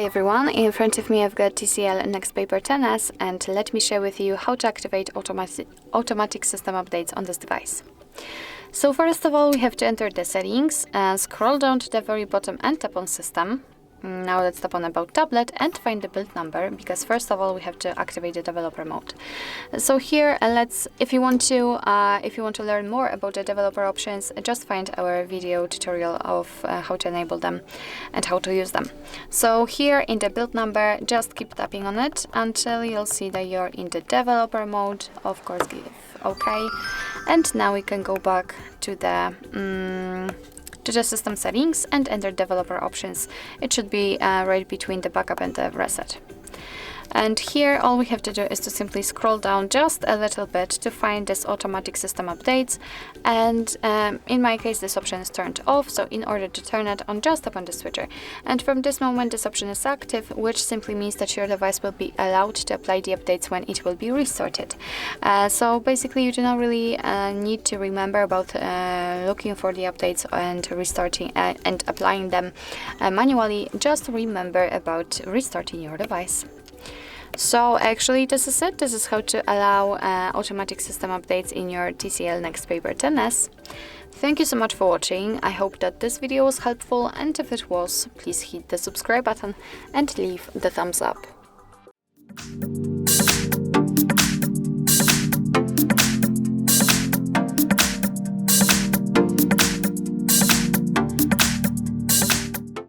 Hi everyone, in front of me I've got TCL NxtPaper 10s and let me share with you how to activate automatic system updates on this device. So first of all we have to enter the settings, scroll down to the very bottom and tap on System. Now let's tap on About Tablet and find the build number, because first of all we have to activate the developer mode. So here if you want to learn more about the developer options, just find our video tutorial of how to enable them and how to use them. So here in the build number, just keep tapping on it until you'll see that you're in the developer mode. Of course, give OK, and now we can go back to the system settings and enter developer options. It should be right between the backup and the reset. And here all we have to do is to simply scroll down just a little bit to find this automatic system updates, and in my case this option is turned off, so in order to turn it on, just tap on the switcher, and from this moment this option is active, which simply means that your device will be allowed to apply the updates when it will be restarted. So basically you do not really need to remember about looking for the updates and restarting and applying them manually. Just remember about restarting your device. So actually this is it. This is how to allow automatic system updates in your TCL NxtPaper 10s. Thank you so much for watching. I hope that this video was helpful, and if it was, please hit the subscribe button and leave the thumbs up.